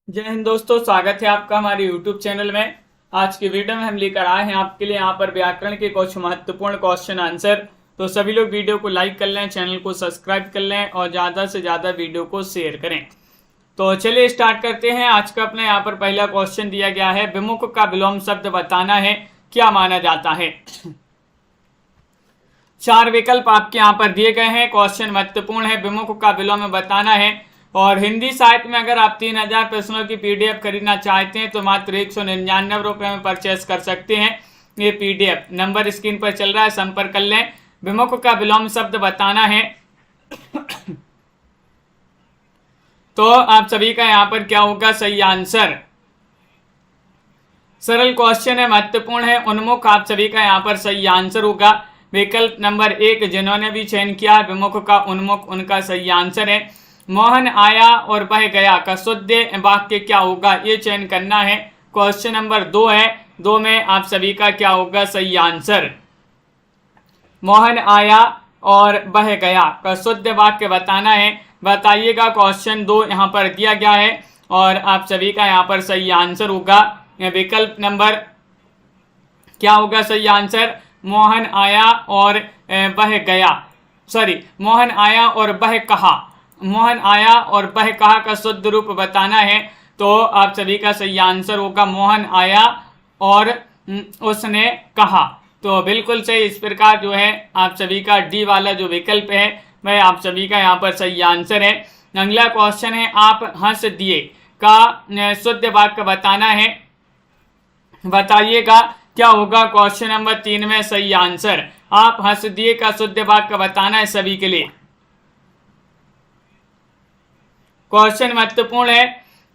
जय हिंद दोस्तों, स्वागत है आपका हमारे YouTube चैनल में। आज की वीडियो में हम लेकर आए हैं आपके लिए यहाँ पर व्याकरण के कुछ महत्वपूर्ण क्वेश्चन आंसर। तो सभी लोग वीडियो को लाइक कर लें, चैनल को सब्सक्राइब कर लें और ज़्यादा से ज़्यादा वीडियो को शेयर करें। तो चलिए स्टार्ट करते हैं। आज का अपना यहाँ पर पहला क्वेश्चन दिया गया है, विमुख का विलोम शब्द बताना है, क्या माना जाता है। चार विकल्प आपके यहाँ पर दिए गए हैं। क्वेश्चन महत्वपूर्ण है, विमुख का विलोम बताना है। और हिंदी साहित्य में अगर आप 3000 प्रश्नों की पीडीएफ खरीदना चाहते हैं तो मात्र 199 रुपये में परचेस कर सकते हैं। ये पीडीएफ नंबर स्क्रीन पर चल रहा है, संपर्क कर लें। विमुख का विलोम शब्द बताना है तो आप सभी का यहाँ पर क्या होगा सही आंसर। सरल क्वेश्चन है, महत्वपूर्ण है। उन्मुख आप सभी का यहाँ पर सही आंसर होगा। विकल्प नंबर 1 जिन्होंने भी चयन किया विमुख का उन्मुख, उनका सही आंसर है। मोहन आया और बह गया का शुद्ध वाक्य क्या होगा, ये चयन करना है। क्वेश्चन नंबर 2 है, 2 में आप सभी का क्या होगा सही आंसर। मोहन आया और बह गया का शुद्ध वाक्य बताना है, बताइएगा। क्वेश्चन 2 यहाँ पर दिया गया है और आप सभी का यहाँ पर सही आंसर होगा विकल्प नंबर क्या होगा सही आंसर। मोहन आया और बह गया, सॉरी, मोहन आया और बह कहा। मोहन आया और बह कहा का शुद्ध रूप बताना है तो आप सभी का सही आंसर होगा मोहन आया और उसने कहा। तो बिल्कुल सही। इस प्रकार जो है आप सभी का डी वाला जो विकल्प है वह आप सभी का यहाँ पर सही आंसर है। अगला क्वेश्चन है, आप हंस दिए का शुद्ध वाक्य बताना है, बताइएगा क्या होगा। क्वेश्चन नंबर 3 में सही आंसर। आप हंस दिए का शुद्ध वाक्य बताना है सभी के लिए। क्वेश्चन महत्वपूर्ण है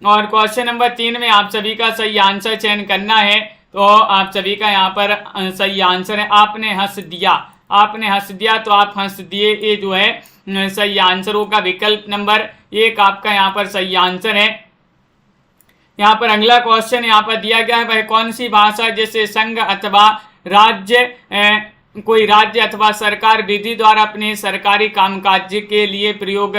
और क्वेश्चन नंबर 3 में आप सभी का सही आंसर चयन करना है तो आप सभी का यहाँ पर सही आंसर है आपने हंस दिया। आपने हंस दिया तो आप हंस दिए, ये जो है सही आंसर होगा। विकल्प नंबर 1 आपका यहाँ पर सही आंसर है। यहाँ पर अगला क्वेश्चन यहाँ पर दिया गया है, वह कौन सी भाषा जिसे संघ अथवा राज्य कोई राज्य अथवा सरकार विधि द्वारा अपने सरकारी कामकाज के लिए प्रयोग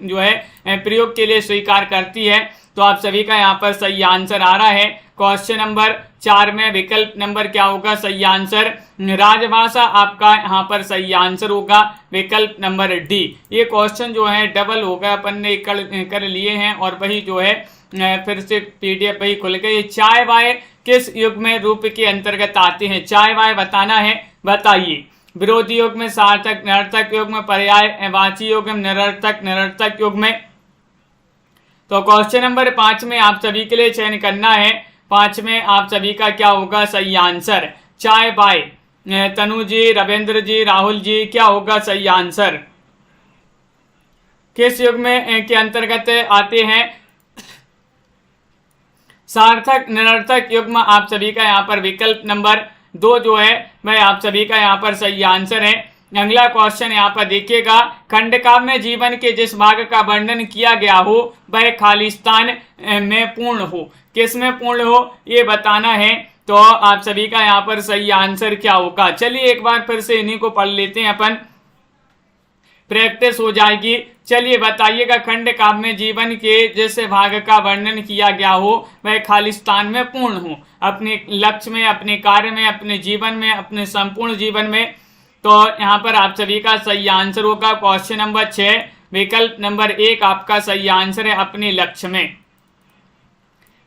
जो है प्रयोग के लिए स्वीकार करती है। तो आप सभी का यहाँ पर सही आंसर आ रहा है। क्वेश्चन नंबर 4 में विकल्प नंबर क्या होगा सही आंसर। राजभाषा आपका यहाँ पर सही आंसर होगा विकल्प नंबर डी। ये क्वेश्चन जो है डबल हो गया, अपन ने कर लिए हैं और वही जो है फिर से पीडीएफ वही खुल गई। चाय वाय किस युग में रूप के अंतर्गत आते हैं, चाय वाय बताना है, बताइए। विरोधी योग में, सार्थक निरर्थक योग में, पर्यायवाची योग में, निरर्थक योग में। तो क्वेश्चन नंबर 5 में आप सभी के लिए चयन करना है। 5 में आप सभी का क्या होगा सही आंसर। चाय बाय, तनु जी, रविंद्र जी, राहुल जी, क्या होगा सही आंसर। किस युग में के अंतर्गत आते हैं। सार्थक निरर्थक युग्म आप सभी का यहाँ पर विकल्प नंबर 2 जो है वह आप सभी का यहाँ पर सही आंसर है। अगला क्वेश्चन यहाँ पर देखिएगा, खंडकाव्य में जीवन के जिस भाग का वर्णन किया गया हो वह खालिस्तान में पूर्ण हो, किस में पूर्ण हो ये बताना है। तो आप सभी का यहाँ पर सही आंसर क्या होगा। चलिए एक बार फिर से इन्हीं को पढ़ लेते हैं, अपन प्रैक्टिस हो जाएगी। चलिए बताइएगा, खंड काव्य में जीवन के जिस भाग का वर्णन किया गया हो वह खालिस्तान में पूर्ण हो, अपने लक्ष्य में, अपने कार्य में, अपने जीवन में, अपने संपूर्ण जीवन में। तो यहाँ पर आप सभी का सही आंसर होगा क्वेश्चन नंबर 6 विकल्प नंबर 1 आपका सही आंसर है अपने लक्ष्य में।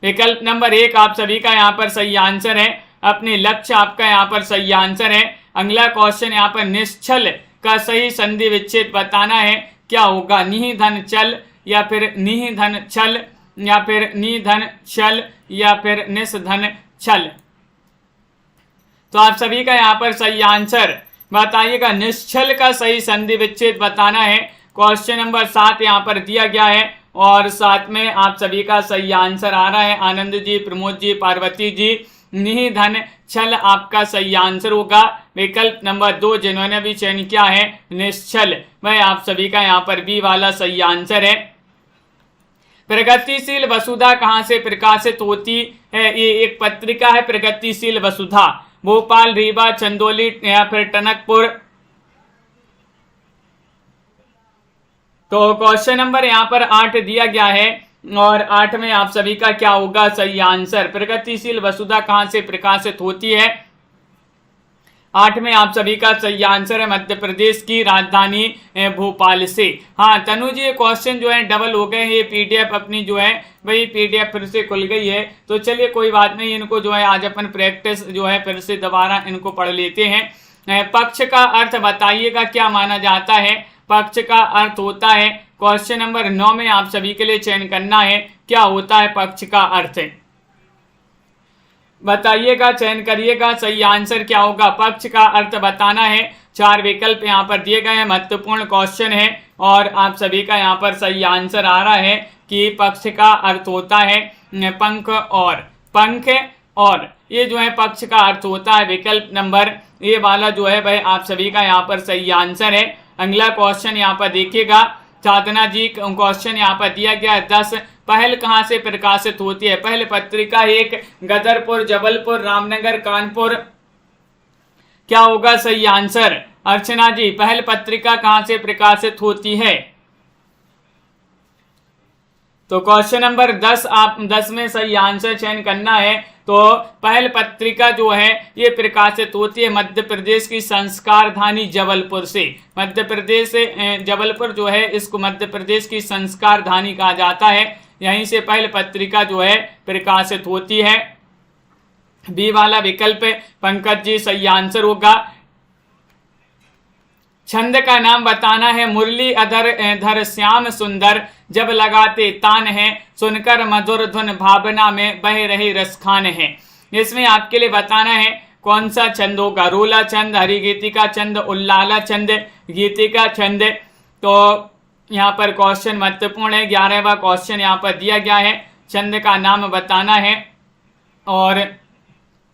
विकल्प नंबर 1 आप सभी का यहाँ पर सही आंसर है, अपने लक्ष्य आपका यहाँ पर सही आंसर है। अगला क्वेश्चन यहाँ पर निश्चल का सही संधि विच्छेद बताना है, क्या होगा। निधन चल या फिर निधन छल या फिर निधन छल या फिर निधन छल। तो आप सभी का यहाँ पर सही आंसर बताइएगा। निश्चल का सही संधि विच्छेद बताना है। क्वेश्चन नंबर 7 यहाँ पर दिया गया है और 7 में आप सभी का सही आंसर आ रहा है। आनंद जी, प्रमोद जी, पार्वती जी, निधन छल आपका सही आंसर होगा। विकल्प नंबर 2 जिन्होंने भी चयन किया है निश्चल, वह आप सभी का यहाँ पर बी वाला सही आंसर है। प्रगतिशील वसुधा कहाँ से प्रकाशित होती है, ये एक पत्रिका है प्रगतिशील वसुधा, भोपाल, रीवा, चंदौली या फिर टनकपुर। तो क्वेश्चन नंबर यहाँ पर 8 दिया गया है और 8 में आप सभी का क्या होगा सही आंसर। प्रगतिशील वसुधा कहां से प्रकाशित होती है। 8 में आप सभी का सही आंसर है मध्य प्रदेश की राजधानी भोपाल से। हाँ तनु जी, ये क्वेश्चन जो है डबल हो गए हैं, ये पीडीएफ अपनी जो है वही पीडीएफ फिर से खुल गई है। तो चलिए कोई बात नहीं, इनको जो है आज अपन प्रैक्टिस जो है फिर से दोबारा इनको पढ़ लेते हैं। पक्ष का अर्थ बताइएगा क्या माना जाता है। पक्ष का अर्थ होता है, क्वेश्चन नंबर 9 में आप सभी के लिए चयन करना है क्या होता है पक्ष का अर्थ, बताइएगा, चयन करिएगा। सही आंसर क्या होगा, पक्ष का अर्थ बताना है। 4 विकल्प यहाँ पर दिए गए हैं, महत्वपूर्ण क्वेश्चन है और आप सभी का यहाँ पर सही आंसर आ रहा है कि पक्ष का अर्थ होता है पंख और ये जो है पक्ष का अर्थ होता है। विकल्प नंबर ये वाला जो है भाई आप सभी का यहाँ पर सही आंसर है। अगला क्वेश्चन यहाँ पर देखिएगा, साधना जी क्वेश्चन यहाँ पर दिया गया है 10, पहल कहाँ से प्रकाशित होती है। पहल पत्रिका 1 गदरपुर, जबलपुर, रामनगर, कानपुर, क्या होगा सही आंसर। अर्चना जी, पहल पत्रिका कहाँ से प्रकाशित होती है। तो क्वेश्चन नंबर 10 आप 10 में सही आंसर चयन करना है। तो पहल पत्रिका जो है ये प्रकाशित होती है मध्य प्रदेश की संस्कारधानी जबलपुर से। मध्य प्रदेश से जबलपुर जो है इसको मध्य प्रदेश की संस्कारधानी कहा जाता है, यहीं से पहल पत्रिका जो है प्रकाशित होती है। बी वाला विकल्प पंकज जी सही आंसर होगा। छंद का नाम बताना है, मुरली अधर धर श्याम सुंदर, जब लगाते तान है, सुनकर मधुर धुन भावना में बह रही रसखान है। इसमें आपके लिए बताना है कौन सा छंद होगा, रोला छंद, हरिगीतिका छंद, उल्लाला छंद, गीतिका छंद। तो यहाँ पर क्वेश्चन महत्वपूर्ण है, 11वां क्वेश्चन यहाँ पर दिया गया है, छंद का नाम बताना है और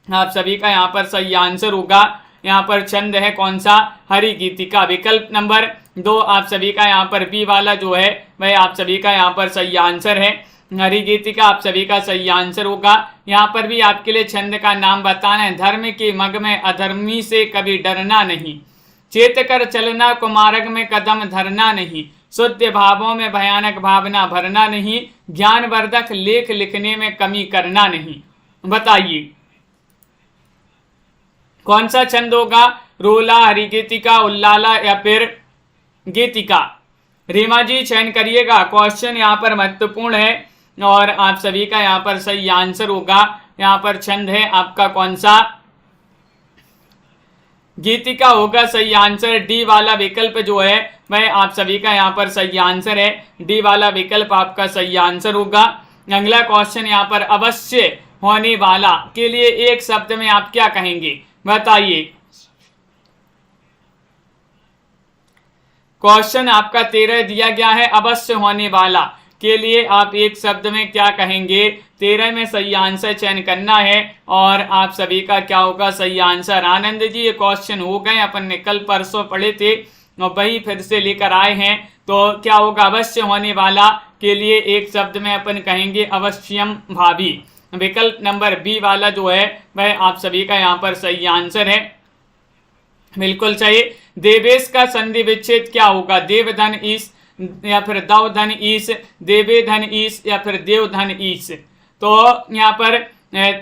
आप सभी का यहाँ पर सही आंसर होगा। यहाँ पर छंद है कौन सा, हरि गीतिका। विकल्प नंबर 2 आप सभी का यहाँ पर बी वाला जो है वह आप सभी का यहाँ पर सही आंसर है, हरि गीतिका आप सभी का सही आंसर होगा। यहाँ पर भी आपके लिए छंद का नाम बताना है, धर्म की मग में अधर्मी से कभी डरना नहीं, चेत कर चलना कुमार्ग में कदम धरना नहीं, शुद्ध भावों में भयानक भावना भरना नहीं, ज्ञानवर्धक लेख लिखने में कमी करना नहीं। बताइए कौन सा छंद होगा, रोला, हरिगीतिका, उल्लाला या फिर गीतिका। रीमा जी चयन करिएगा, क्वेश्चन यहाँ पर महत्वपूर्ण है और आप सभी का यहाँ पर सही आंसर होगा। यहाँ पर छंद है आपका कौन सा, गीतिका होगा सही आंसर। डी वाला विकल्प जो है वह आप सभी का यहाँ पर सही आंसर है, डी वाला विकल्प आपका सही आंसर होगा। अगला क्वेश्चन यहाँ पर अवश्य होने वाला के लिए एक शब्द में आप क्या कहेंगे, बताइए। क्वेश्चन आपका 13 दिया गया है, अवश्य होने वाला के लिए आप एक शब्द में क्या कहेंगे। 13 में सही आंसर चयन करना है और आप सभी का क्या होगा सही आंसर। आनंद जी ये क्वेश्चन हो गए, अपन ने कल परसों पढ़े थे और वही फिर से लेकर आए हैं। तो क्या होगा, अवश्य होने वाला के लिए एक शब्द में अपन कहेंगे अवश्यम भावी। विकल्प नंबर बी वाला जो है वह आप सभी का यहाँ पर सही आंसर है, बिल्कुल सही। देवेश का संधि विच्छेद क्या होगा, देव धन ईश या फिर दव धन ईश, देवे धन ईश या फिर देव धन ईश। तो यहाँ पर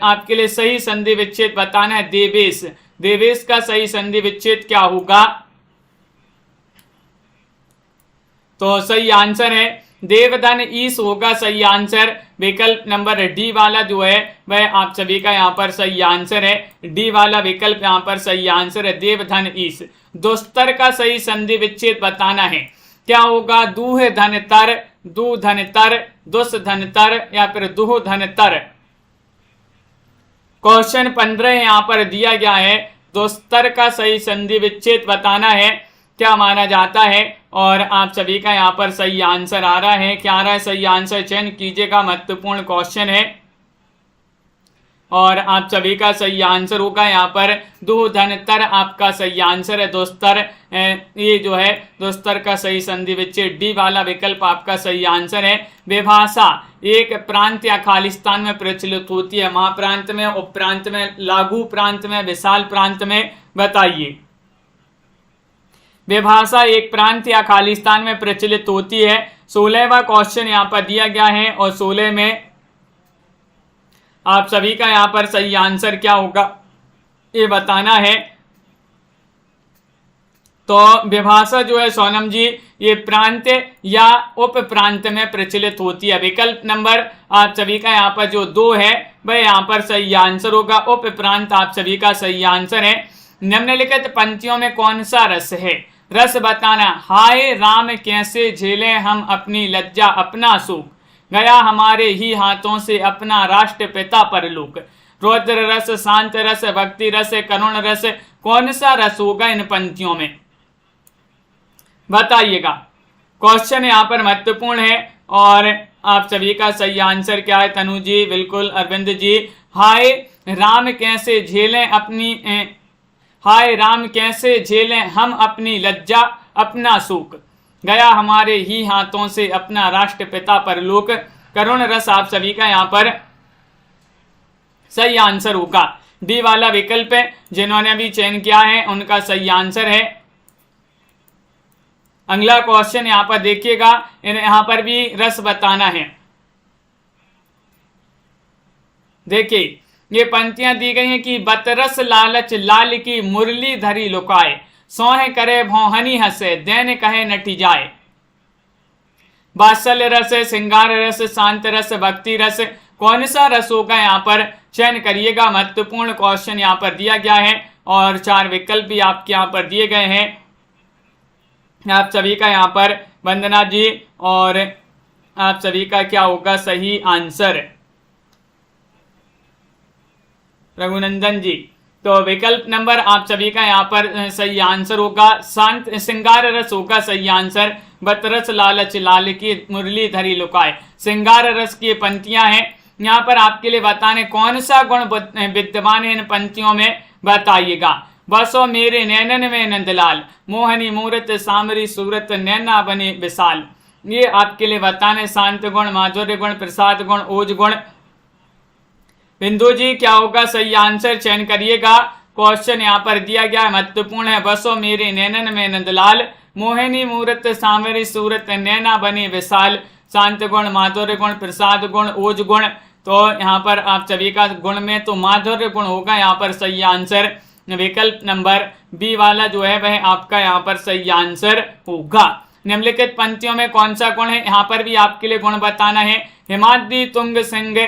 आपके लिए सही संधि विच्छेद बताना है देवेश। देवेश का सही संधि विच्छेद क्या होगा, तो सही आंसर है देवधन ईश होगा सही आंसर। विकल्प नंबर डी वाला जो है वह आप सभी का यहाँ पर सही आंसर है, डी वाला विकल्प यहाँ पर सही आंसर है देवधन ईश। दुस्तर का सही संधि विच्छेद बताना है, क्या होगा, दूह धन तर, दू धन तर, दुस धन तर या फिर दुह धन तर। क्वेश्चन 15 यहाँ पर दिया गया है, दुस्तर का सही संधि विच्छेद बताना है, क्या माना जाता है और आप सभी का यहाँ पर सही आंसर आ रहा है। क्या आ रहा है सही आंसर, चयन कीजिएगा, महत्वपूर्ण क्वेश्चन है और आप सभी का सही आंसर होगा यहाँ पर दो धन तर आपका सही आंसर है। दोस्तर ये जो है दोस्तर का सही संधि विच्छेद डी वाला विकल्प आपका सही आंसर है। विभाषा एक प्रांत या खालिस्तान में प्रचलित होती है, महाप्रांत में, उपप्रांत में, लघु प्रांत में, विशाल प्रांत में। बताइए विभाषा एक प्रांत या खालिस्तान में प्रचलित होती है, 16वां क्वेश्चन यहाँ पर दिया गया है और 16 में आप सभी का यहाँ पर सही आंसर क्या होगा ये बताना है। तो विभाषा जो है सोनम जी ये प्रांत या उप प्रांत में प्रचलित होती है। विकल्प नंबर आप सभी का यहाँ पर जो 2 है वह यहाँ पर सही आंसर होगा। उप प्रांत आप सभी का सही आंसर है। निम्नलिखित पंक्तियों में कौन सा रस है? रस बताना। हाय राम कैसे झेले हम अपनी लज्जा अपना सुख, गया हमारे ही हाथों से अपना राष्ट्रपिता परलोक। रौद्र रस, शांत रस, भक्ति रस, करुण रस, कौन सा रस होगा इन पंक्तियों में? बताइएगा। क्वेश्चन यहाँ पर महत्वपूर्ण है और आप सभी का सही आंसर क्या है? तनु जी बिल्कुल, अरविंद जी हाय राम कैसे झेलें अपनी हाय राम कैसे झेलें हम अपनी लज्जा अपना सुख, गया हमारे ही हाथों से अपना राष्ट्रपिता परलोक। करुण रस आप सभी का यहाँ पर सही आंसर होगा। डी वाला विकल्प है जिन्होंने अभी चयन किया है उनका सही आंसर है। अगला क्वेश्चन यहाँ पर देखिएगा, यहाँ पर भी रस बताना है। देखिए ये पंक्तियां दी गई हैं कि बतरस लालच लाल की मुरली धरी लुकाए, सोहे करे भौहनी हंसे दैन कहे नटी जाए। वात्सल्य रस, श्रृंगार रस, शांत रस, भक्ति रस, कौन सा रस होगा यहाँ पर चयन करिएगा। महत्वपूर्ण क्वेश्चन यहाँ पर दिया गया है और 4 विकल्प भी आपके यहाँ पर दिए गए हैं। आप सभी का यहाँ पर वंदना जी और आप सभी का क्या होगा सही आंसर? रघुनंदन जी। तो विकल्प नंबर आप सभी का यहाँ पर सही आंसर होगा शांत श्रृंगार रस होगा सही आंसर। बतरस लालच लाल की मुरली धरी लुकाए, श्रृंगार रस की पंक्तियां हैं। यहाँ पर आपके लिए बताने कौन सा गुण विद्यमान है इन पंक्तियों में बताइएगा। बसो मेरे नैनन में नंदलाल, मोहनी मूरत सामरी सूरत नैना बने विशाल। ये आपके लिए बताने शांत गुण, माधुर्य गुण, प्रसाद गुण, ओज गुण। बिंदु जी क्या होगा सही आंसर चयन करिएगा। क्वेश्चन यहाँ पर दिया गया है महत्वपूर्ण है। बसो मेरे नैनन में नंदलाल, मोहिनी मूरत सामरी सूरत नैना बने विशाल। शांत गुण, माधुर्य गुण, प्रसाद गुण, ओज गुण। तो यहाँ पर आप सभी का गुण में तो माधुर्य गुण होगा यहाँ पर सही आंसर। विकल्प नंबर बी वाला जो है वह आपका यहाँ पर सही आंसर होगा। निम्नलिखित पंक्तियों में कौन सा गुण है? यहाँ पर भी आपके लिए गुण बताना है। हिमाद्री तुंग सिंह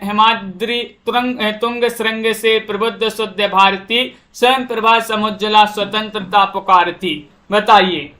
हिमाद्री तुंग श्रृंग से प्रबुद्ध शुद्ध भारती, स्वयं प्रभा समुज्जला स्वतंत्रता पुकारती। बताइए।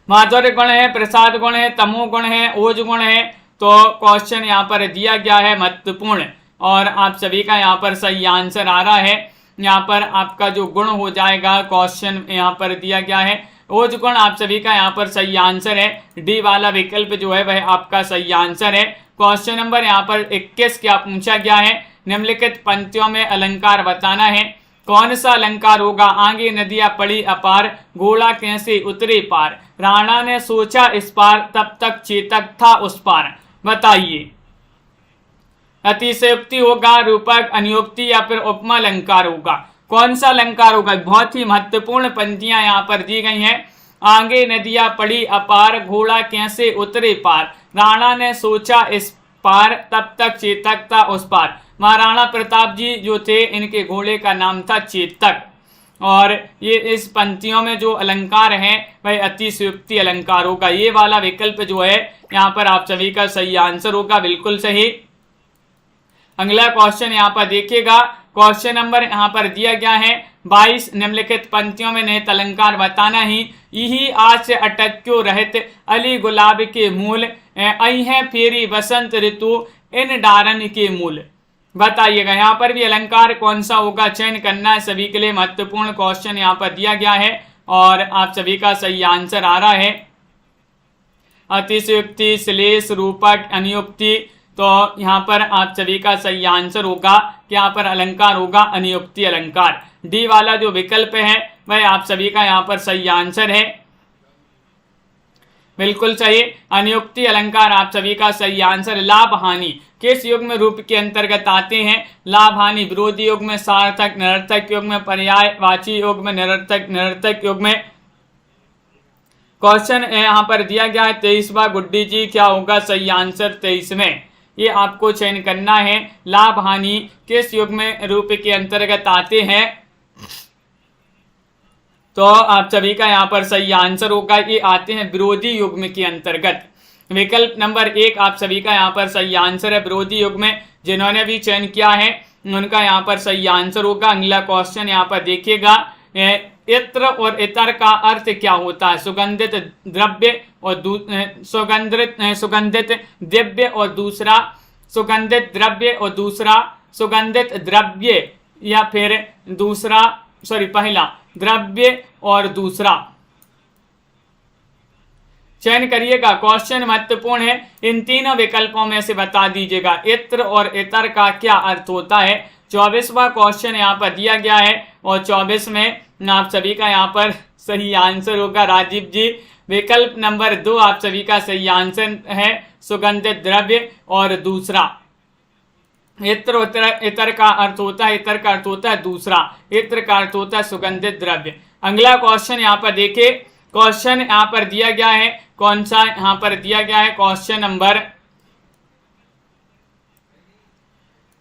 माधुर्य गुण है, प्रसाद गुण है, तमो गुण है, ओज गुण है। तो क्वेश्चन यहाँ पर दिया गया है महत्वपूर्ण और आप सभी का यहाँ पर सही आंसर आ रहा है। यहाँ पर आपका जो गुण हो जाएगा क्वेश्चन यहाँ पर दिया गया है ओज गुण, आप सभी का यहाँ पर सही आंसर है। डी वाला विकल्प जो है वह आपका सही आंसर है। क्वेश्चन नंबर यहाँ पर 21 क्या पूछा गया है? निम्नलिखित पंक्तियों में अलंकार बताना है। कौन सा अलंकार होगा? आगे नदियां पड़ी अपार, घोड़ा कैसे उतरे पार, राणा ने सोचा इस पार, तब तक चेतक था उस पार। बताइए। अतिशयोक्ति होगा, रूपक, अनुयोक्ति या फिर उपमा अलंकार होगा? कौन सा अलंकार होगा? बहुत ही महत्वपूर्ण पंक्तियां यहाँ पर दी गई हैं। आगे नदियां पड़ी अपार, घोड़ा कैसे उतरे पार, राणा ने सोचा इस पार, तब तक चेतक था उस पार। महाराणा प्रताप जी जो थे इनके घोड़े का नाम था चेतक। और ये इस पंक्तियों में जो अलंकार है वह अतिशयोक्ति अलंकार होगा। ये वाला विकल्प जो है यहाँ पर आप सभी का सही आंसर होगा, बिल्कुल सही। अगला क्वेश्चन यहाँ पर देखिएगा। क्वेश्चन नंबर यहाँ पर दिया गया है 22। निम्नलिखित पंक्तियों में निहित अलंकार बताना ही। यही आच अटक्यो रहत अली गुलाब के मूल, आई है फेरी बसंत ऋतु इन डारन के मूल। बताइएगा। यहाँ पर भी अलंकार कौन सा होगा चयन करना है। सभी के लिए महत्वपूर्ण क्वेश्चन यहाँ पर दिया गया है और आप सभी का सही आंसर आ रहा है। अतिशयोक्ति, श्लेष, रूपक, अनुयोक्ति। तो यहाँ पर आप सभी का सही आंसर होगा कि यहाँ पर अलंकार होगा अनुयोक्ति अलंकार। डी वाला जो विकल्प है वह आप सभी का यहाँ पर सही आंसर है, बिल्कुल सही। अनुयोक्ति अलंकार आप सभी का सही आंसर। लाभ हानि किस युग में रूप के अंतर्गत आते हैं? लाभ हानि विरोधी युग में, सार्थक निरर्थक युग में, पर्यायवाची युग में, निरर्थक निरर्थक युग में। क्वेश्चन यहाँ पर दिया गया है 23वां, गुड्डी जी क्या होगा सही आंसर 23 में। ये आपको चयन करना है। लाभ हानि किस युग्म में रूप के अंतर्गत आते हैं, तो आप सभी का यहाँ पर सही आंसर होगा, ये आते हैं विरोधी युग्म के अंतर्गत। विकल्प नंबर 1 आप सभी का यहाँ पर सही आंसर है विरोधी युग्म में। जिन्होंने भी चयन किया है उनका यहाँ पर सही आंसर होगा। अगला क्वेश्चन यहाँ पर देखिएगा, इत्र और इतर का अर्थ क्या होता है। सुगंधित द्रव्य और सुगंधित दिव्य और दूसरा सुगंधित द्रव्य और दूसरा सुगंधित द्रव्य, या फिर दूसरा पहला द्रव्य और दूसरा। चयन करिएगा, क्वेश्चन महत्वपूर्ण है। इन तीनों विकल्पों में से बता दीजिएगा इत्र और इतर का क्या अर्थ होता है। 24वां क्वेश्चन यहाँ पर दिया गया है और 24 में आप सभी का यहाँ पर सही आंसर होगा राजीव जी। विकल्प नंबर 2 आप सभी का सही आंसर है सुगंधित द्रव्य और दूसरा। इतर का अर्थ होता है, इतर का अर्थ होता है दूसरा, इत्र का अर्थ होता है सुगंधित द्रव्य। अगला क्वेश्चन यहाँ पर देखिए, क्वेश्चन यहाँ पर दिया गया है, कौन सा यहाँ पर दिया गया है क्वेश्चन नंबर,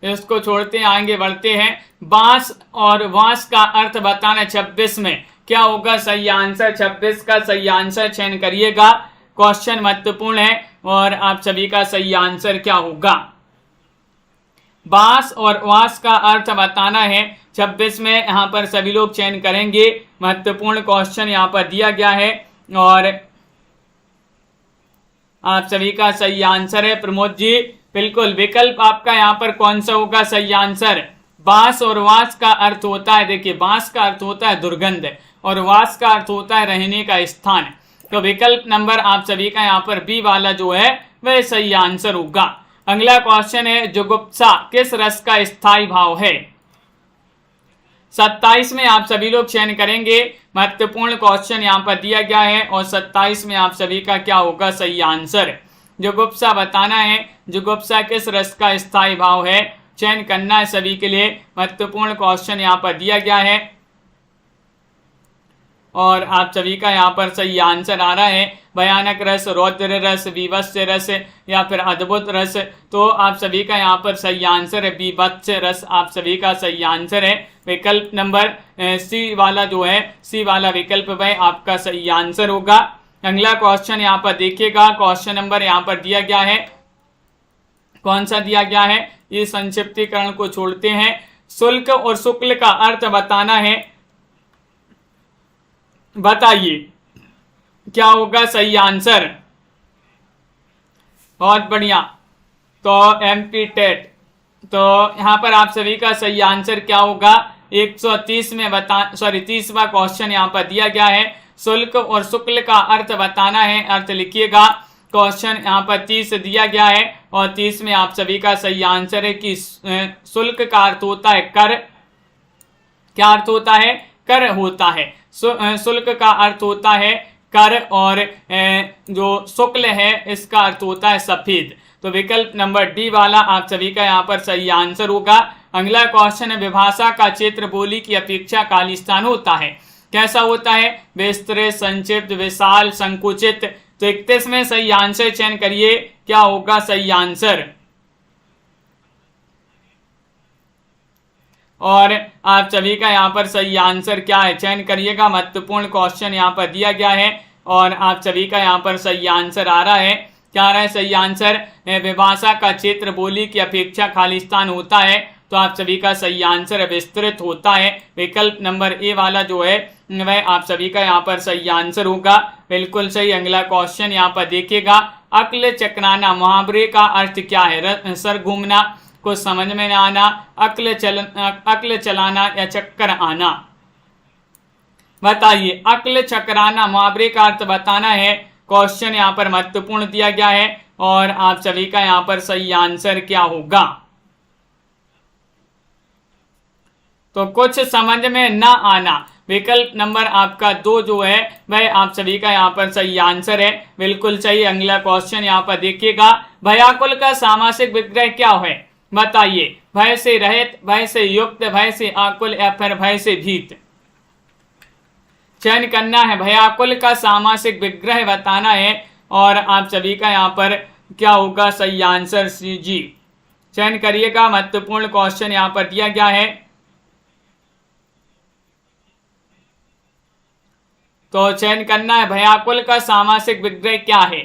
इसको छोड़ते हैं आगे बढ़ते हैं। बांस और वांस का अर्थ बताना 26 में क्या होगा सही आंसर। 26 का सही आंसर चयन करिएगा, क्वेश्चन महत्वपूर्ण है और आप सभी का सही आंसर क्या होगा। बांस और वांस का अर्थ बताना है 26 में, यहाँ पर सभी लोग चयन करेंगे। महत्वपूर्ण क्वेश्चन यहाँ पर दिया गया है और आप सभी का सही आंसर है प्रमोद जी। बिल्कुल, विकल्प आपका यहाँ पर कौन सा होगा सही आंसर। बांस और वांस का अर्थ होता है, देखिए बांस का अर्थ होता है दुर्गंध और वांस का अर्थ होता है रहने का स्थान। तो विकल्प नंबर आप सभी का यहाँ पर बी वाला जो है वह सही आंसर होगा। अगला क्वेश्चन है, जुगुप्सा किस रस का स्थायी भाव है। 27 में आप सभी लोग चयन करेंगे। महत्वपूर्ण क्वेश्चन यहाँ पर दिया गया है और 27 में आप सभी का क्या होगा सही आंसर। जुगुप्सा बताना है, जुगुप्सा किस रस का स्थायी भाव है, चयन करना है सभी के लिए। महत्वपूर्ण क्वेश्चन यहाँ पर दिया गया है और आप सभी का यहाँ पर सही आंसर आ रहा है भयानक रस, रौद्र रस, बीभत्स रस या फिर अद्भुत रस। तो आप सभी का यहाँ पर सही आंसर है बीभत्स रस, आप सभी का सही आंसर है। विकल्प नंबर सी वाला जो है, सी वाला विकल्प वह आपका सही आंसर होगा। अगला क्वेश्चन यहाँ पर देखिएगा, क्वेश्चन नंबर यहाँ पर दिया गया है, कौन सा दिया गया है, ये संक्षिप्तीकरण को छोड़ते हैं। शुल्क और शुक्ल का अर्थ बताना है, बताइए क्या होगा सही आंसर। बहुत बढ़िया, तो एमपी टेट, तो यहाँ पर आप सभी का सही आंसर क्या होगा 130 में 30वां क्वेश्चन यहाँ पर दिया गया है। शुल्क और शुक्ल का अर्थ बताना है, अर्थ लिखिएगा। क्वेश्चन यहाँ पर 30 दिया गया है और 30 में आप सभी का सही आंसर है कि शुल्क का अर्थ होता है कर। क्या अर्थ होता है, कर होता है। शुल्क का अर्थ होता है कर और जो शुक्ल है इसका अर्थ होता है सफेद। तो विकल्प नंबर डी वाला आप सभी का यहाँ पर सही आंसर होगा। अगला क्वेश्चन है, विभाषा का क्षेत्र बोली की अपेक्षा खालिस्तान होता है, कैसा होता है। विस्तृत, संक्षिप्त, विशाल, संकुचित। तो 31 में सही आंसर चयन करिए, क्या होगा सही आंसर। और आप सभी का यहाँ पर सही आंसर क्या है चयन करिएगा। महत्वपूर्ण क्वेश्चन यहाँ पर दिया गया है और आप सभी का यहाँ पर सही आंसर आ रहा है। क्या आ रहा है सही आंसर, विभाषा का क्षेत्र बोली की अपेक्षा खालिस्तान होता है। तो आप सभी का सही आंसर विस्तृत होता है। विकल्प नंबर ए वाला जो है वह आप सभी का यहाँ पर सही आंसर होगा। बिल्कुल सही। अगला क्वेश्चन यहाँ पर देखिएगा, अक्ल चक्राना मुहावरे का अर्थ क्या है। सर घूमना, कुछ समझ में न आना, अक्ल चलाना या चक्कर आना। बताइए, अक्ल चक्राना मुहावरे का अर्थ बताना है। क्वेश्चन यहाँ पर महत्वपूर्ण दिया गया है और आप सभी का यहाँ पर सही आंसर क्या होगा। तो कुछ समझ में न आना, विकल्प नंबर आपका 2 जो है वह आप सभी का यहाँ पर सही आंसर है। बिल्कुल सही। अगला क्वेश्चन यहाँ पर देखिएगा, भयाकुल का सामासिक विग्रह क्या है। बताइए, भय से रहित, भय से युक्त, भय से आकुल या फिर भय से भीत। चयन करना है, भयाकुल का सामासिक विग्रह बताना है और आप सभी का यहाँ पर क्या होगा सही आंसर सी जी। चयन करिएगा, महत्वपूर्ण क्वेश्चन यहाँ पर दिया गया है। तो चयन करना है, भयाकुल का सामासिक विग्रह क्या है।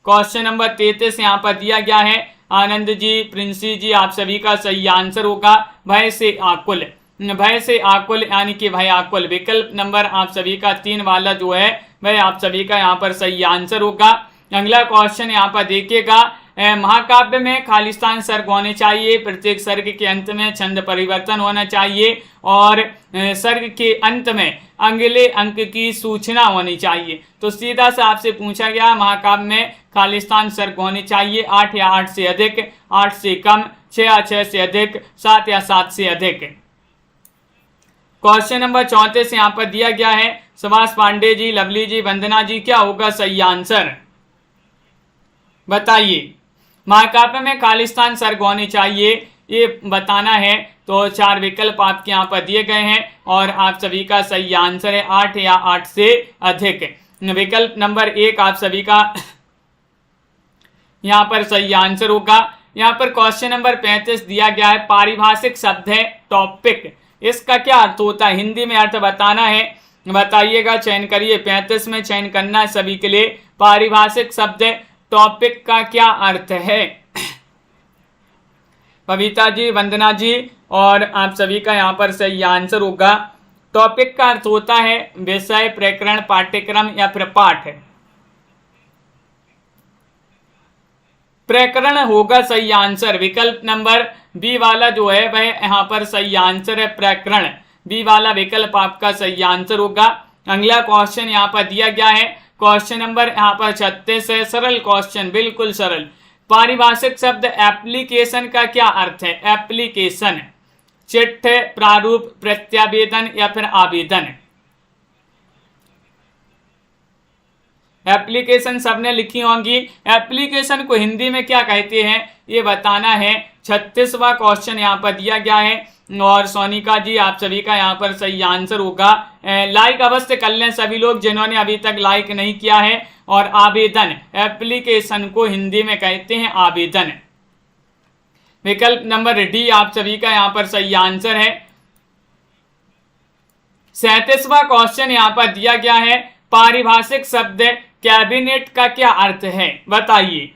क्वेश्चन नंबर 33 यहाँ पर दिया गया है। आनंद जी, प्रिंसी जी, आप सभी का सही आंसर होगा भय से आकुल। भय से आकुल यानी कि भयाकुल। विकल्प नंबर आप सभी का 3 वाला जो है वह आप सभी का यहाँ पर सही आंसर होगा। अगला क्वेश्चन यहाँ पर देखिएगा, महाकाव्य में खालिस्तान सर्ग होने चाहिए, प्रत्येक सर्ग के अंत में छंद परिवर्तन होना चाहिए और सर्ग के अंत में अगले अंक की सूचना होनी चाहिए। तो सीधा सा आपसे पूछा गया, महाकाव्य में खालिस्तान सर्ग होने चाहिए 8 या 8 से अधिक, 8 से कम, 6 या 6 से अधिक, 7 या 7 से अधिक। क्वेश्चन नंबर 34 यहाँ पर दिया गया है। सुभाष पांडे जी, लवली जी, वंदना जी, क्या होगा सही आंसर बताइए। महाकाव्य में खालिस्तान सर्ग होने चाहिए ये बताना है। तो 4 विकल्प आपके यहाँ पर दिए गए हैं और आप सभी का सही आंसर है 8 या 8 से अधिक। विकल्प नंबर 1 आप सभी का यहाँ पर सही आंसर होगा। यहाँ पर क्वेश्चन नंबर 35 दिया गया है, पारिभाषिक शब्द है टॉपिक, इसका क्या अर्थ होता है, हिंदी में अर्थ बताना है, बताइएगा। चयन करिए, 35 में चयन करना है सभी के लिए। पारिभाषिक शब्द टॉपिक का क्या अर्थ है। कविता जी, वंदना जी और आप सभी का यहाँ पर सही आंसर होगा। टॉपिक का अर्थ होता है विषय, प्रकरण, पाठ्यक्रम या फिर पाठ। प्रकरण होगा सही आंसर। विकल्प नंबर बी वाला जो है वह यहाँ पर सही आंसर है, प्रकरण। बी वाला विकल्प आपका सही आंसर होगा। अगला क्वेश्चन यहाँ पर दिया गया है। क्वेश्चन नंबर यहाँ पर 36 है, सरल क्वेश्चन, बिल्कुल सरल। पारिभाषिक शब्द एप्लीकेशन का क्या अर्थ है। एप्लीकेशन, चिट्ठी, प्रारूप, प्रत्यावेदन या फिर आवेदन। एप्लीकेशन सबने लिखी होंगी। एप्लीकेशन को हिंदी में क्या कहते हैं ये बताना है। 36वां क्वेश्चन यहाँ पर दिया गया है और सोनिका जी आप सभी का यहाँ पर सही आंसर होगा। लाइक अवश्य कर लें सभी लोग जिन्होंने अभी तक लाइक नहीं किया है। और आवेदन, एप्लीकेशन को हिंदी में कहते हैं आवेदन। विकल्प नंबर डी आप सभी का यहाँ पर सही आंसर है। 37वां क्वेश्चन यहाँ पर दिया गया है, पारिभाषिक शब्द कैबिनेट का क्या अर्थ है बताइए।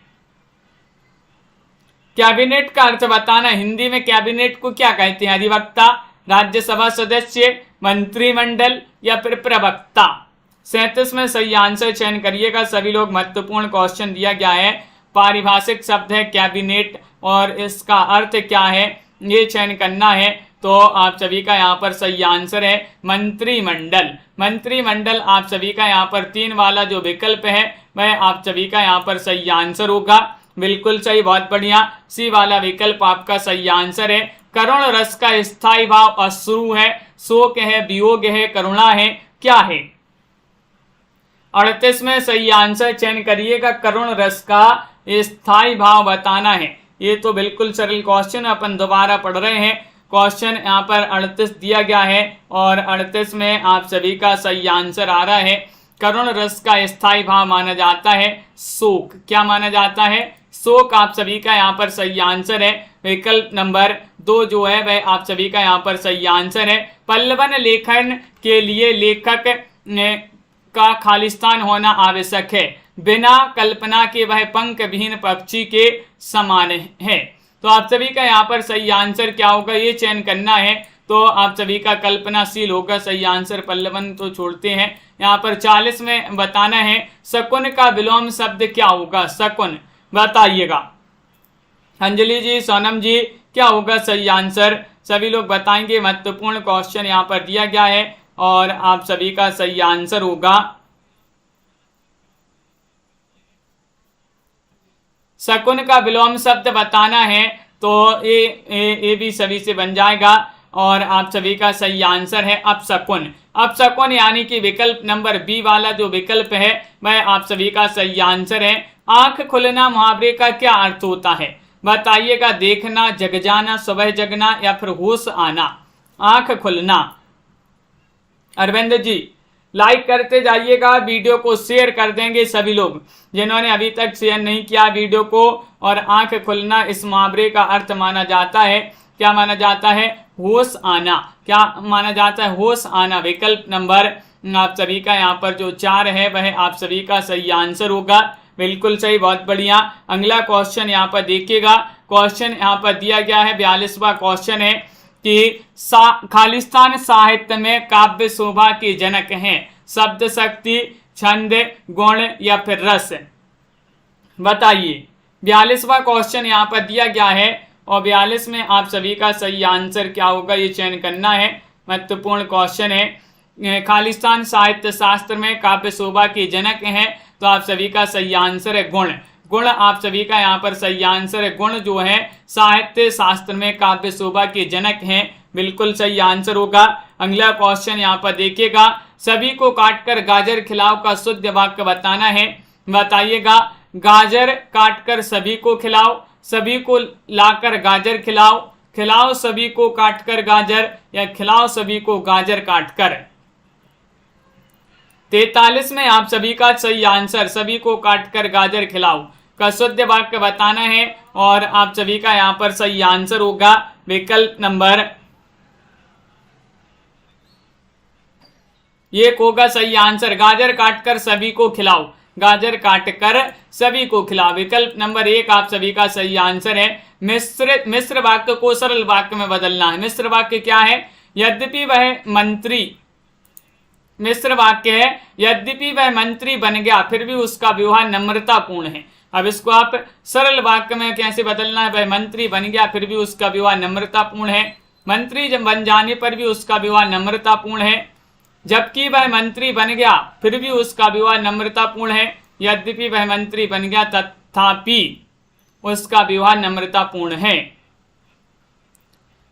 कैबिनेट का अर्थ बताना, हिंदी में कैबिनेट को क्या कहते हैं। अधिवक्ता, राज्यसभा सदस्य, मंत्रिमंडल या फिर प्रवक्ता। 37 में सही आंसर चयन करिएगा सभी लोग। महत्वपूर्ण क्वेश्चन दिया गया है, पारिभाषिक शब्द है कैबिनेट और इसका अर्थ क्या है ये चयन करना है। तो आप सभी का यहाँ पर सही आंसर है मंत्रिमंडल। मंत्रिमंडल आप सभी का यहाँ पर 3 वाला जो विकल्प है वह आप सभी का यहाँ पर सही आंसर होगा। बिल्कुल सही, बहुत बढ़िया। सी वाला विकल्प आपका सही आंसर है। करुण रस का स्थायी भाव अश्रु है, शोक है, वियोग है, करुणा है, क्या है। 38 में सही आंसर चयन करिएगा, करुण रस का स्थायी भाव बताना है। ये तो बिल्कुल सरल क्वेश्चन अपन दोबारा पढ़ रहे हैं। क्वेश्चन यहाँ पर 38 दिया गया है और 38 में आप सभी का सही आंसर आ रहा है। करुण रस का स्थायी भाव माना जाता है शोक। क्या माना जाता है, शोक। आप सभी का यहाँ पर सही आंसर है। विकल्प नंबर 2 जो है वह आप सभी का यहाँ पर सही आंसर है। पल्लवन लेखन के लिए लेखक का खालिस्तान होना आवश्यक है, बिना कल्पना के वह पंख विहीन पक्षी के समान है। तो आप सभी का यहाँ पर सही आंसर क्या होगा ये चयन करना है। तो आप सभी का कल्पनाशील होगा सही आंसर, पल्लवन तो छोड़ते हैं। यहाँ पर 40 में बताना है, शकुन का विलोम शब्द क्या होगा। शकुन बताइएगा। अंजलि जी, सोनम जी, क्या होगा सही आंसर सभी लोग बताएंगे। महत्वपूर्ण क्वेश्चन यहाँ पर दिया गया है और आप सभी का सही आंसर होगा शकुन का विलोम शब्द बताना है। तो ये भी सभी से बन जाएगा और आप सभी का सही आंसर है अपशकुन। अपशकुन यानी कि विकल्प नंबर बी वाला जो विकल्प है वह आप सभी का सही आंसर है। आंख खुलना मुहावरे का क्या अर्थ होता है बताइएगा। देखना, जग जाना, सुबह जगना या फिर होश आना। आंख खुलना। अरविंद जी, लाइक करते जाइएगा, वीडियो को शेयर कर देंगे सभी लोग जिन्होंने अभी तक शेयर नहीं किया वीडियो को। और आंख खुलना इस मुहावरे का अर्थ माना जाता है, क्या माना जाता है? होश आना। क्या माना जाता है? होश आना। विकल्प नंबर आप सभी का यहाँ पर जो 4 है वह आप सभी का सही आंसर होगा। बिल्कुल सही, बहुत बढ़िया। अगला क्वेश्चन यहाँ पर देखिएगा, क्वेश्चन यहाँ पर दिया गया है 42वां क्वेश्चन है कि खालिस्तान साहित्य में काव्य शोभा के जनक हैं, शब्द शक्ति, छंद, गुण या फिर रस? बताइए। 42वां क्वेश्चन यहाँ पर दिया गया है और 42 में आप सभी का सही आंसर क्या होगा ये चयन करना है। महत्वपूर्ण क्वेश्चन है। खालिस्तान साहित्य शास्त्र में काव्य शोभा के जनक हैं, तो आप सभी का सही आंसर है गुण। गुण आप सभी का यहाँ पर सही आंसर है। गुण जो है साहित्य शास्त्र में काव्य शोभा के जनक हैं, बिल्कुल सही आंसर होगा। अगला क्वेश्चन यहाँ पर देखिएगा, सभी को काटकर गाजर खिलाओ का शुद्ध वाक्य बताना है। बताइएगा। गाजर काटकर सभी को खिलाओ, सभी को लाकर गाजर खिलाओ, खिलाओ सभी को काटकर गाजर, या खिलाओ सभी को गाजर काटकर? 43 में आप सभी का सही आंसर सभी को काटकर गाजर खिलाओ का शुद्ध वाक्य बताना है और आप सभी का यहाँ पर सही आंसर होगा विकल्प नंबर 1 होगा सही आंसर। गाजर काटकर सभी को खिलाओ, गाजर काटकर सभी को खिलाओ। विकल्प नंबर 1 आप सभी का सही आंसर है। मिश्र वाक्य को सरल वाक्य में बदलना है। मिश्र वाक्य क्या है? यद्यपि वह मंत्री, मिश्र वाक्य है, यद्यपि वह मंत्री बन गया फिर भी उसका व्यवहार नम्रतापूर्ण है। अब इसको आप सरल वाक्य में कैसे बदलना है? वह मंत्री बन गया फिर भी उसका व्यवहार नम्रतापूर्ण है। मंत्री जब बन जाने पर भी उसका व्यवहार नम्रतापूर्ण है, जबकि वह मंत्री बन गया फिर भी उसका व्यवहार नम्रतापूर्ण है। यद्यपि वह मंत्री बन गया तथापि उसका व्यवहार नम्रतापूर्ण है।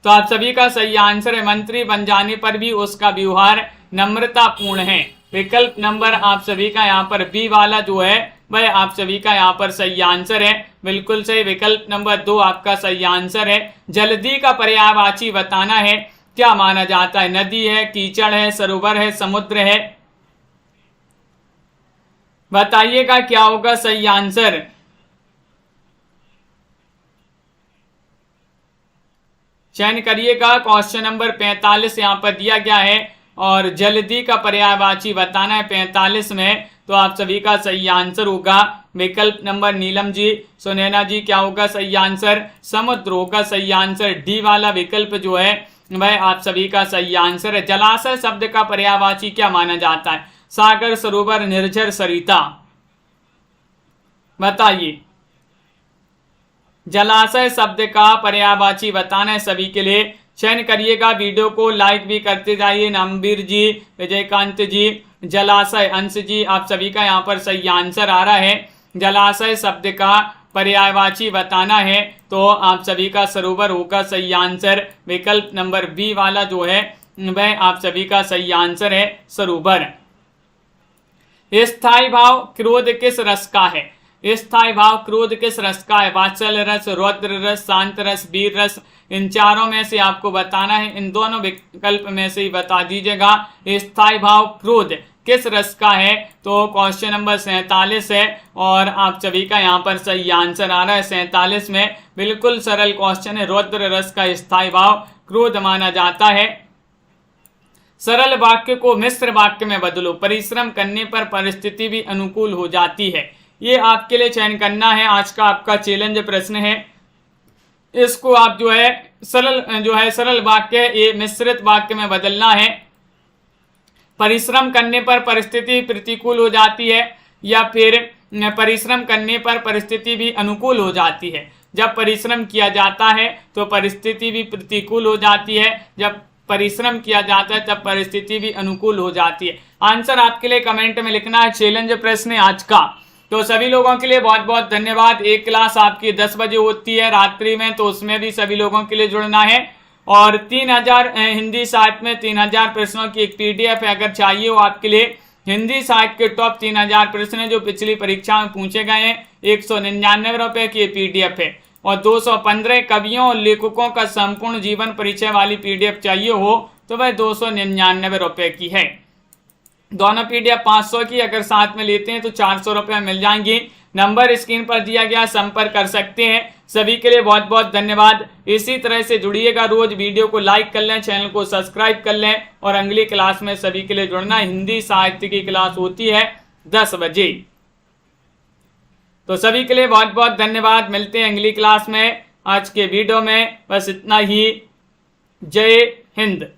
तो आप सभी का सही आंसर है मंत्री बन जाने पर भी उसका व्यवहार नम्रतापूर्ण है। विकल्प नंबर आप सभी का यहाँ पर बी वाला जो है वह आप सभी का यहाँ पर सही आंसर है, बिल्कुल सही। विकल्प नंबर 2 आपका सही आंसर है। जल्दी का पर्यायवाची बताना है, क्या माना जाता है? नदी है, कीचड़ है, सरोवर है, समुद्र है? बताइएगा क्या होगा सही आंसर। चयन करिएगा। क्वेश्चन नंबर 45 यहाँ पर दिया गया है और जल्दी का पर्यायवाची बताना है 45 में, तो आप सभी का सही आंसर होगा विकल्प नंबर नीलम जी, सुनैना जी, क्या होगा सही आंसर? समुद्र होगा सही आंसर। डी वाला विकल्प जो है वह आप सभी का सही आंसर है। जलाशय शब्द का पर्यायवाची क्या माना जाता है? सागर, सरोवर, निर्झर, सरिता? बताइए। जलाशय शब्द का पर्यायवाची बताना है सभी के लिए। चयन करिएगा। वीडियो को लाइक भी करते जाइए। नमवीर जी, विजयकांत जी, जलाशय, अंश जी, आप सभी का यहाँ पर सही आंसर आ रहा है। जलाशय शब्द का पर्यायवाची बताना है तो आप सभी का सरोवर होगा सही आंसर। विकल्प नंबर बी वाला जो है वह आप सभी का सही आंसर है, सरोवर। स्थायी भाव क्रोध किस रस का है? स्थायी भाव क्रोध किस रस का है? वात्सल्य रस, रौद्र रस, शांत रस, वीर रस? इन चारों में से आपको बताना है, इन दोनों विकल्प में से ही बता दीजिएगा। स्थायी भाव क्रोध किस रस का है? तो क्वेश्चन नंबर 47 है और आप सभी का यहाँ पर सही आंसर आ रहा है 47 में। बिल्कुल सरल क्वेश्चन है। रौद्र रस का स्थायी भाव क्रोध माना जाता है। सरल वाक्य को मिश्र वाक्य में बदलो, परिश्रम करने पर परिस्थिति भी अनुकूल हो जाती है। ये आपके लिए चयन करना है। आज का आपका चैलेंज प्रश्न है। इसको आप जो है सरल वाक्य ये मिश्रित वाक्य में बदलना है। परिश्रम करने पर परिस्थिति प्रतिकूल हो जाती है या फिर परिश्रम करने पर परिस्थिति भी अनुकूल हो जाती है। जब परिश्रम किया जाता है तो परिस्थिति भी प्रतिकूल हो जाती है, जब परिश्रम किया जाता है तब परिस्थिति भी अनुकूल हो जाती है। आंसर आपके लिए कमेंट में लिखना है। चैलेंज प्रश्न आज का। तो सभी लोगों के लिए बहुत बहुत धन्यवाद। एक क्लास आपकी 10 बजे होती है रात्रि में, तो उसमें भी सभी लोगों के लिए जुड़ना है। और 3000 हिंदी साहित्य में 3000 प्रश्नों की एक PDF है, अगर चाहिए हो आपके लिए। हिंदी साहित्य के टॉप 3000 प्रश्न जो पिछली परीक्षा में पूछे गए हैं, 199 रुपये की PDF है। और 215 कवियों और लेखकों का संपूर्ण जीवन परिचय वाली PDF चाहिए हो तो वह 299 रुपये की है। दोनों पीडीएफ 500 की अगर साथ में लेते हैं तो 400 रुपये मिल जाएंगी। नंबर स्क्रीन पर दिया गया, संपर्क कर सकते हैं। सभी के लिए बहुत बहुत धन्यवाद। इसी तरह से जुड़िएगा रोज, वीडियो को लाइक कर लें, चैनल को सब्सक्राइब कर लें और अगली क्लास में सभी के लिए जुड़ना। हिंदी साहित्य की क्लास होती है 10 बजे। तो सभी के लिए बहुत बहुत धन्यवाद। मिलते हैं अगली क्लास में। आज के वीडियो में बस इतना ही। जय हिंद।